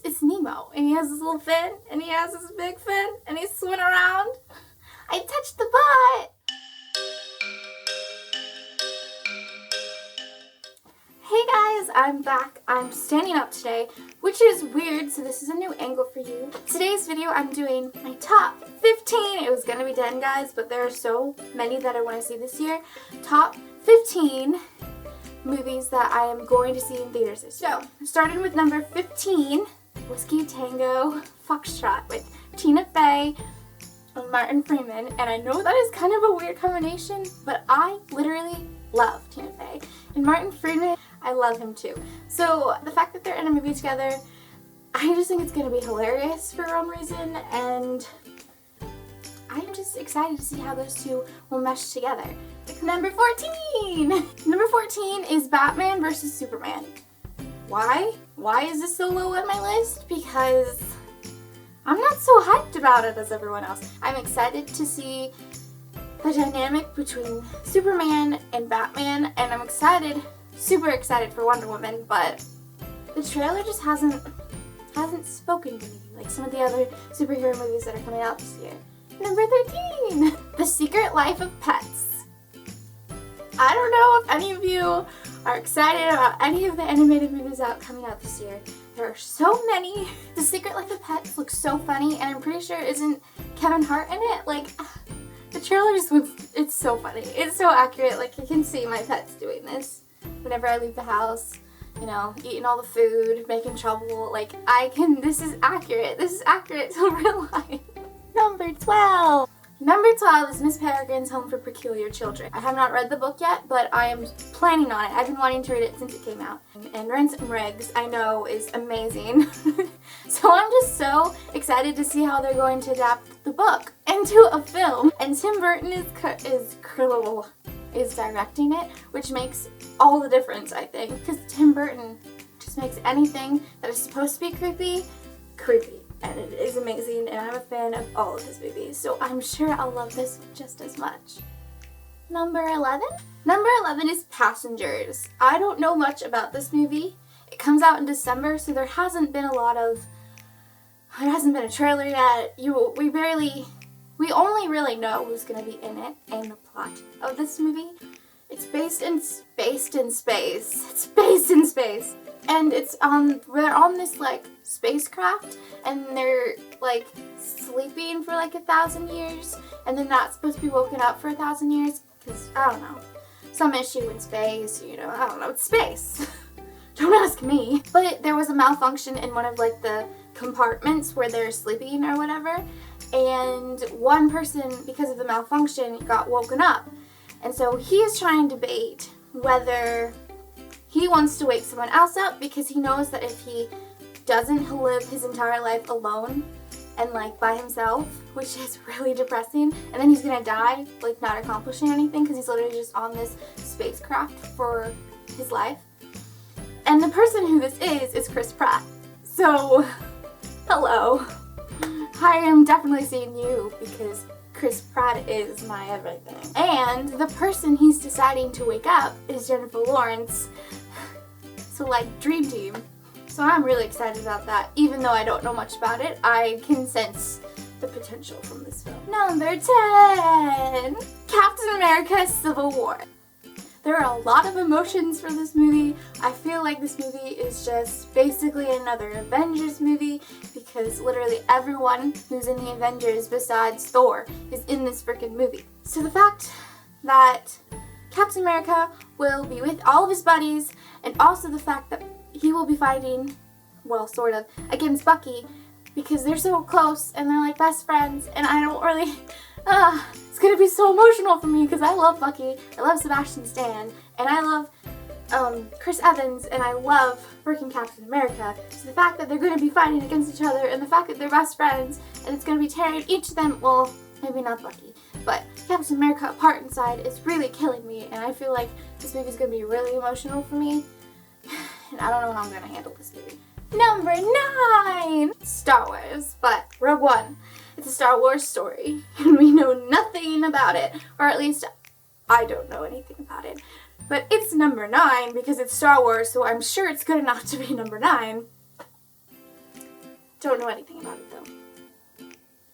it's Nemo, and he has his little fin, and he has his big fin, and he's swimming around. I touched the butt! Hey guys, I'm back. I'm standing up today, which is weird, so this is a new angle for you. Today's video, I'm doing my top 15. It was gonna be 10, guys, but there are so many that I want to see this year. Top 15 movies that I am going to see in theaters this year. So, starting with number 15, Whisky Tango Foxtrot with Tina Fey and Martin Freeman. And I know that is kind of a weird combination, but I literally love Tina Fey. And Martin Freeman, I love him too. So the fact that they're in a movie together, I just think it's going to be hilarious for one reason, and I'm just excited to see how those two will mesh together. Number 14! Number 14 is Batman vs. Superman. Why? Why is this so low on my list? Because I'm not so hyped about it as everyone else. I'm excited to see the dynamic between Superman and Batman, and I'm excited, super excited for Wonder Woman, but the trailer just hasn't spoken to me like some of the other superhero movies that are coming out this year. Number 13! The Secret Life of Pets. I don't know if any of you are excited about any of the animated movies coming out this year. There are so many. The Secret Life of Pets looks so funny, and I'm pretty sure isn't Kevin Hart in it? Like, the trailer just looks, it's so funny. It's so accurate. Like, I can see my pets doing this whenever I leave the house. You know, eating all the food, making trouble. Like, this is accurate. This is accurate to real life. Number 12. Number 12 is Miss Peregrine's Home for Peculiar Children. I have not read the book yet, but I am planning on it. I've been wanting to read it since it came out. And Ransom Riggs, I know, is amazing. So I'm just so excited to see how they're going to adapt the book into a film. And Tim Burton is directing it, which makes all the difference, I think. Because Tim Burton just makes anything that is supposed to be creepy, creepy. And it is amazing, and I'm a fan of all of his movies, so I'm sure I'll love this one just as much. Number 11? Number 11 is Passengers. I don't know much about this movie. It comes out in December, so there hasn't been a trailer yet. We only really know who's going to be in it and the plot of this movie. It's based in space. It's based in space. And they're on this, like, spacecraft, and they're, like, sleeping for, like, 1,000 years, and then not supposed to be woken up for 1,000 years, because, I don't know, some issue in space, you know, I don't know, it's space. Don't ask me. But there was a malfunction in one of, like, the compartments where they're sleeping or whatever, and one person, because of the malfunction, got woken up. And so he is trying to debate whether he wants to wake someone else up, because he knows that if he doesn't, he'll live his entire life alone and, like, by himself, which is really depressing. And then he's gonna die, like, not accomplishing anything, because he's literally just on this spacecraft for his life. And the person who this is Chris Pratt. So, hello. I am definitely seeing you, because Chris Pratt is my everything. And the person he's deciding to wake up is Jennifer Lawrence. So, like, dream team. So I'm really excited about that. Even though I don't know much about it, I can sense the potential from this film. Number 10! Captain America Civil War. There are a lot of emotions for this movie. I feel like this movie is just basically another Avengers movie, because literally everyone who's in the Avengers besides Thor is in this freaking movie. So the fact that Captain America will be with all of his buddies, and also the fact that he will be fighting, well, sort of, against Bucky, because they're so close and they're like best friends, and I don't really, it's gonna be so emotional for me, because I love Bucky, I love Sebastian Stan, and I love Chris Evans, and I love freaking Captain America. So the fact that they're gonna be fighting against each other, and the fact that they're best friends, and it's gonna be tearing each of them, well, maybe not Bucky, but Captain America apart inside is really killing me, and I feel like this movie's gonna be really emotional for me, and I don't know how I'm gonna handle this movie. Number 9! Star Wars, but Rogue One. It's a Star Wars story, and we know nothing about it, or at least I don't know anything about it. But it's number 9 because it's Star Wars, so I'm sure it's good enough to be number 9. Don't know anything about it though.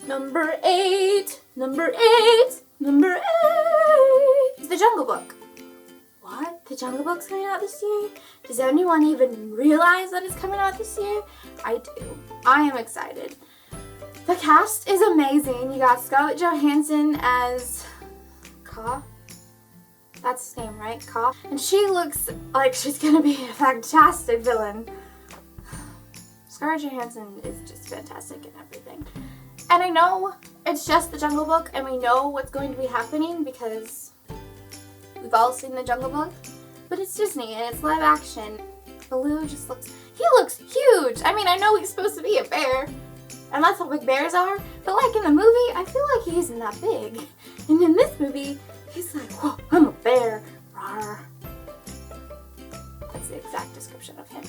Number 8. Number 8. Number 8. The Jungle Book. What? The Jungle Book's coming out this year? Does anyone even realize that it's coming out this year? I do. I am excited. The cast is amazing. You got Scarlett Johansson as Ka. That's his name, right? Ka. And she looks like she's gonna be a fantastic villain. Scarlett Johansson is just fantastic in everything. And I know it's just the Jungle Book and we know what's going to be happening because we've all seen the Jungle Book. But it's Disney and it's live action. Baloo just he looks huge. I mean, I know he's supposed to be a bear. And that's how big bears are. But like in the movie, I feel like he isn't that big. And in this movie, he's like, whoa, I'm a bear. Rawr. That's the exact description of him.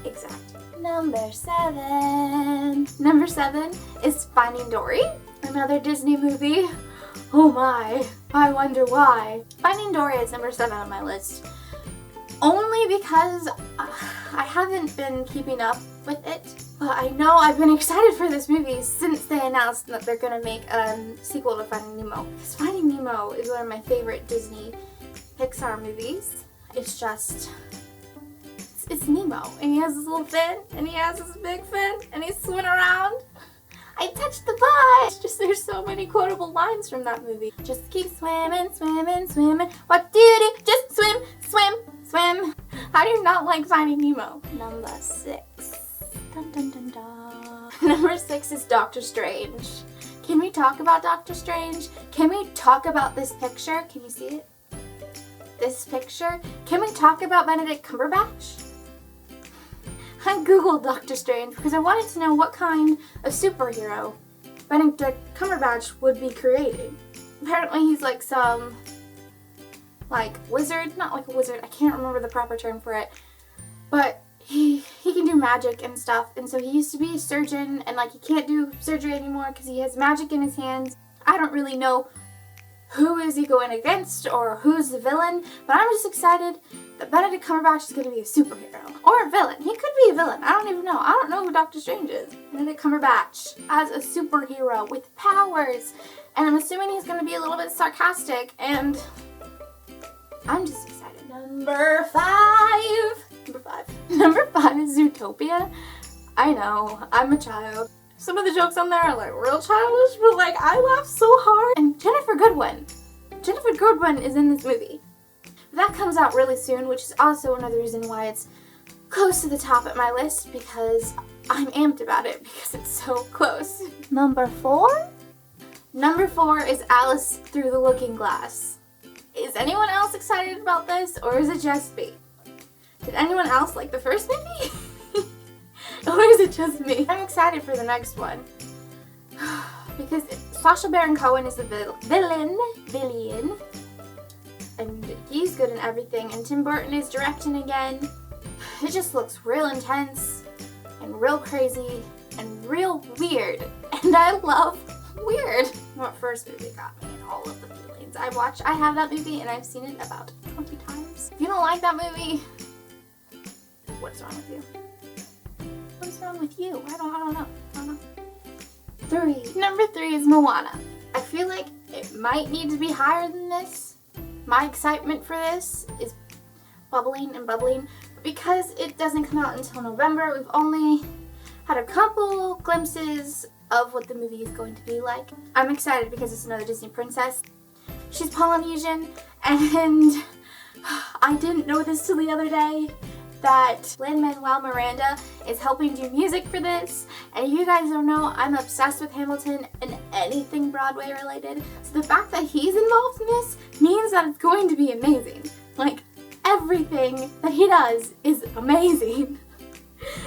Exact. Number 7. Number 7 is Finding Dory. Another Disney movie. Oh my, I wonder why. Finding Dory is number 7 on my list. Only because I haven't been keeping up with it. But I know I've been excited for this movie since they announced that they're gonna make a sequel to Finding Nemo. Because Finding Nemo is one of my favorite Disney Pixar movies. It's just, it's Nemo. And he has this little fin, and he has this big fin, and he's swimming around. I touched the pie! It's just, there's so many quotable lines from that movie. Just keep swimming, swimming, swimming. What do you do? Just swim, swim, swim. How do you not like Finding Nemo? Number 6. Dun, dun, dun, dun. Number 6 is Doctor Strange. Can we talk about Doctor Strange? Can we talk about this picture? Can you see it? This picture? Can we talk about Benedict Cumberbatch? I googled Doctor Strange because I wanted to know what kind of superhero Benedict Cumberbatch would be creating. Apparently he's like some wizard, not like a wizard, I can't remember the proper term for it, but he can do magic and stuff, and so he used to be a surgeon, and like he can't do surgery anymore because he has magic in his hands. I don't really know who is he going against or who's the villain, but I'm just excited that Benedict Cumberbatch is going to be a superhero. Or a villain. He could be a villain. I don't even know. I don't know who Doctor Strange is. Benedict Cumberbatch as a superhero with powers. And I'm assuming he's going to be a little bit sarcastic, and I'm just excited. Number 5. Number 5 is Utopia. I know, I'm a child. Some of the jokes on there are like real childish, but like I laugh so hard. And Jennifer Goodwin is in this movie. That comes out really soon, which is also another reason why it's close to the top at my list, because I'm amped about it because it's so close. Number 4? Number 4 is Alice Through the Looking Glass. Is anyone else excited about this, or is it just me? Did anyone else like the first movie? Or is it just me? I'm excited for the next one. Because Sacha Baron Cohen is the villain. And he's good in everything. And Tim Burton is directing again. It just looks real intense and real crazy and real weird. And I love weird. What first movie got me and all of the feelings. I have that movie and I've seen it about 20 times. If you don't like that movie, what's wrong with you? What's wrong with you? I don't know. 3. Number 3 is Moana. I feel like it might need to be higher than this. My excitement for this is bubbling and bubbling. But because it doesn't come out until November, we've only had a couple glimpses of what the movie is going to be like. I'm excited because it's another Disney princess. She's Polynesian, and I didn't know this till the other day, that Lin-Manuel Miranda is helping do music for this. And if you guys don't know, I'm obsessed with Hamilton and anything Broadway related. So the fact that he's involved in this means that it's going to be amazing. Like, everything that he does is amazing.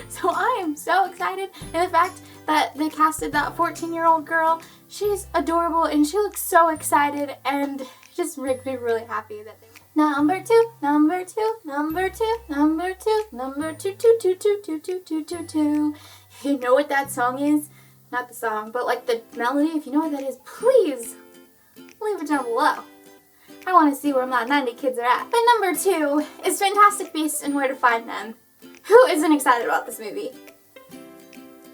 So I am so excited. And the fact that they casted that 14-year-old girl, she's adorable and she looks so excited, and it just makes me really happy that they... Number 2, number 2, number 2, number 2, number 2, 2, 2, 2, 2, 2, 2, 2, 2. If you know what that song is, not the song, but like the melody, if you know what that is, please leave it down below. I want to see where my 90 kids are at. But number 2 is Fantastic Beasts and Where to Find Them. Who isn't excited about this movie?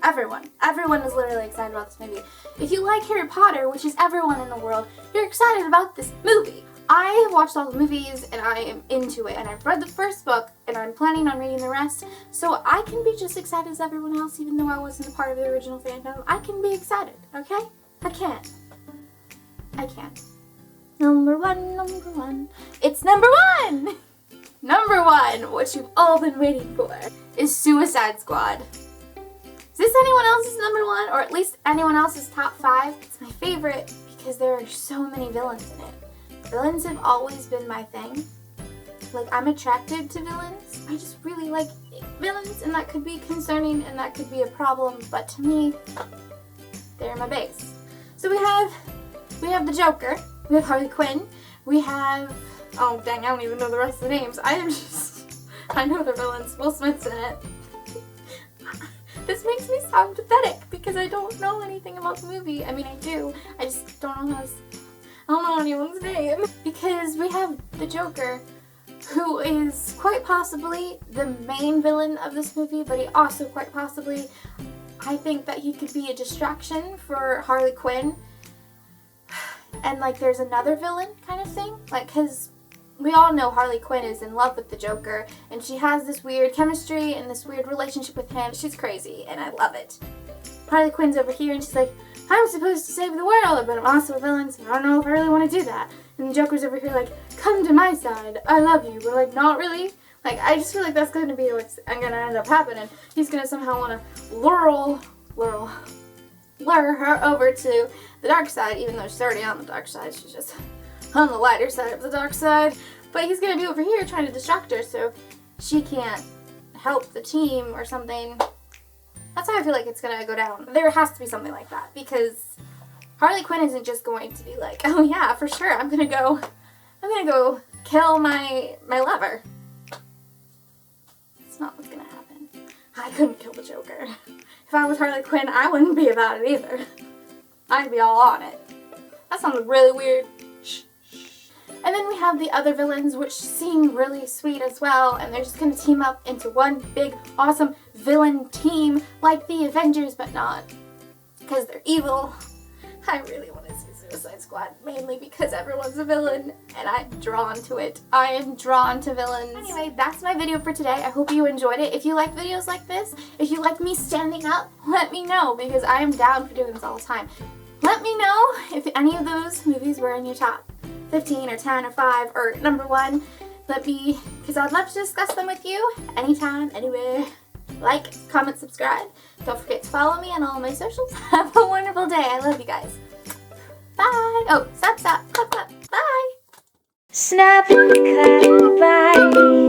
everyone. Everyone is literally excited about this movie. If you like Harry Potter, which is everyone in the world, you're excited about this movie. I have watched all the movies and I am into it, and I've read the first book and I'm planning on reading the rest, so I can be just excited as everyone else, even though I wasn't a part of the original fandom. I can be excited, okay? I can. Number one. It's number one! Number one, what you've all been waiting for, is Suicide Squad. Is this anyone else's number one, or at least anyone else's top 5? It's my favorite because there are so many villains in it. Villains have always been my thing. Like, I'm attracted to villains. I just really like villains, and that could be concerning and that could be a problem, but to me, they're my base. So we have the Joker, we have Harley Quinn, we have, oh dang, I don't even know the rest of the names. I know the villains. Will Smith's in it. This makes me sound pathetic because I don't know anything about the movie. I mean, I do. I just don't know I don't know anyone's name. Because we have the Joker, who is quite possibly the main villain of this movie, but he also quite possibly, I think that he could be a distraction for Harley Quinn. And like there's another villain kind of thing. Like, because we all know Harley Quinn is in love with the Joker, and she has this weird chemistry and this weird relationship with him. She's crazy, and I love it. Harley Quinn's over here, and she's like, I'm supposed to save the world, but I'm also a villain, so I don't know if I really want to do that. And the Joker's over here like, come to my side, I love you. We're like, not really. Like, I just feel like that's going to be what's going to end up happening. He's going to somehow want to lure her over to the dark side, even though she's already on the dark side. She's just on the lighter side of the dark side. But he's going to be over here trying to distract her so she can't help the team or something. That's how I feel like it's going to go down. There has to be something like that, because Harley Quinn isn't just going to be like, oh yeah, for sure, I'm going to go kill my lover. It's not what's going to happen. I couldn't kill the Joker. If I was Harley Quinn, I wouldn't be about it either. I'd be all on it. That sounds really weird. And then we have the other villains, which seem really sweet as well, and they're just going to team up into one big, awesome villain team like the Avengers, but not, because they're evil. I really want to see Suicide Squad, mainly because everyone's a villain, and I'm drawn to it. I am drawn to villains. Anyway, that's my video for today. I hope you enjoyed it. If you like videos like this, if you like me standing up, let me know, because I am down for doing this all the time. Let me know if any of those movies were in your top 15 or 10 or 5 or number 1. Let me, because I'd love to discuss them with you anytime, anywhere. Like, comment, subscribe. Don't forget to follow me on all my socials. Have a wonderful day. I love you guys. Bye. Oh, stop. Bye. Snap, cut, bye.